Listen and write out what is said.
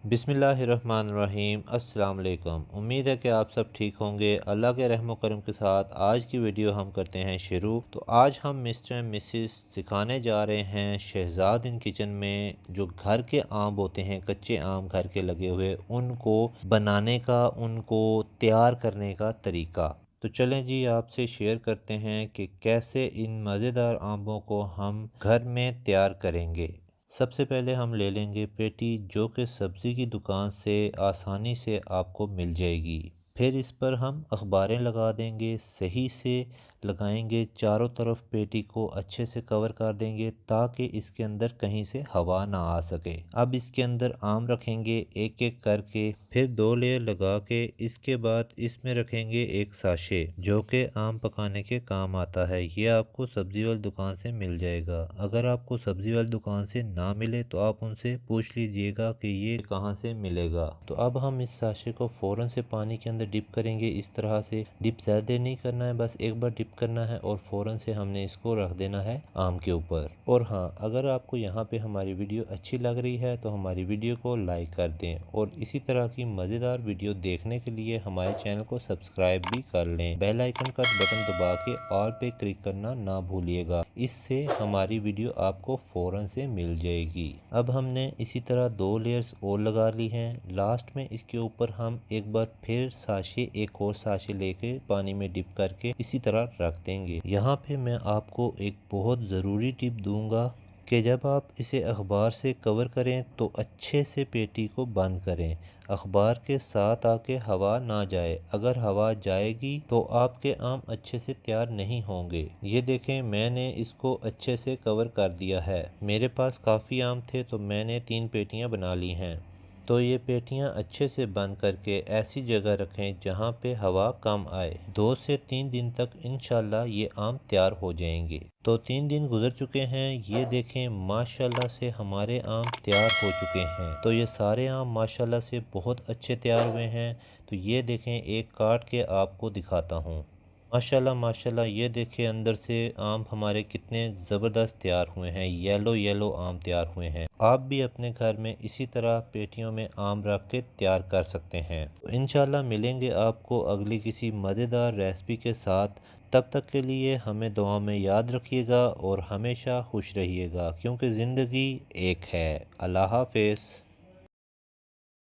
बिस्मिल्लाहिर्रहमानिर्रहीम। अस्सलाम वालेकुम। उम्मीद है कि आप सब ठीक होंगे। अल्लाह के रहम करम के साथ आज की वीडियो हम करते हैं शुरू। तो आज हम मिस्टर एंड मिसिस सिखाने जा रहे हैं शहजाद इन किचन में जो घर के आम होते हैं, कच्चे आम घर के लगे हुए, उनको बनाने का, उनको तैयार करने का तरीका। तो चलें जी, आपसे शेयर करते हैं कि कैसे इन मज़ेदार आमों को हम घर में तैयार करेंगे। सबसे पहले हम ले लेंगे पेटी, जो कि सब्ज़ी की दुकान से आसानी से आपको मिल जाएगी। फिर इस पर हम अखबारें लगा देंगे, सही से लगाएंगे, चारों तरफ पेटी को अच्छे से कवर कर देंगे ताकि इसके अंदर कहीं से हवा ना आ सके। अब इसके अंदर आम रखेंगे एक एक करके, फिर 2 लेयर लगा के इसके बाद इसमें रखेंगे एक साशे जो कि आम पकाने के काम आता है। ये आपको सब्जी वाली दुकान से मिल जाएगा। अगर आपको सब्जी वाली दुकान से ना मिले तो आप उनसे पूछ लीजिएगा कि ये कहाँ से मिलेगा। तो अब हम इस साशे को फ़ौरन से पानी के अंदर डिप करेंगे। इस तरह से डिप ज़्यादा देर नहीं करना है, बस एक बार डिप करना है और फ़ौरन से हमने इसको रख देना है आम के ऊपर। और हाँ, अगर आपको यहाँ पे हमारी वीडियो अच्छी लग रही है तो हमारी वीडियो को लाइक कर दें और इसी तरह की मज़ेदार वीडियो देखने के लिए हमारे चैनल को सब्सक्राइब भी कर लें। बेल आइकन का बटन दबा के ऑल पे क्लिक करना ना भूलिएगा, इससे हमारी वीडियो आपको फ़ौरन से मिल जाएगी। अब हमने इसी तरह 2 लेयर्स और लगा ली हैं। लास्ट में इसके ऊपर हम एक बार फिर साशे, एक और साशे लेके पानी में डिप करके इसी तरह रख देंगे। यहाँ पे मैं आपको एक बहुत ज़रूरी टिप दूंगा कि जब आप इसे अखबार से कवर करें तो अच्छे से पेटी को बंद करें, अखबार के साथ आके हवा ना जाए। अगर हवा जाएगी तो आपके आम अच्छे से तैयार नहीं होंगे। ये देखें, मैंने इसको अच्छे से कवर कर दिया है। मेरे पास काफ़ी आम थे तो मैंने 3 पेटियां बना ली हैं। तो ये पेटियां अच्छे से बंद करके ऐसी जगह रखें जहां पे हवा कम आए। 2 से 3 दिन तक इंशाल्लाह ये आम तैयार हो जाएंगे। तो 3 दिन गुजर चुके हैं। ये देखें, माशाल्लाह से हमारे आम तैयार हो चुके हैं। तो ये सारे आम माशाल्लाह से बहुत अच्छे तैयार हुए हैं। तो ये देखें, एक काट के आपको दिखाता हूँ। माशाल्लाह माशाल्लाह, ये देखिए अंदर से आम हमारे कितने ज़बरदस्त तैयार हुए हैं। येलो येलो आम तैयार हुए हैं। आप भी अपने घर में इसी तरह पेटियों में आम रख के तैयार कर सकते हैं। तो इंशाल्लाह मिलेंगे आपको अगली किसी मज़ेदार रेसिपी के साथ। तब तक के लिए हमें दुआ में याद रखिएगा और हमेशा खुश रहिएगा, क्योंकि ज़िंदगी एक है। अल्लाह हाफ़िज़।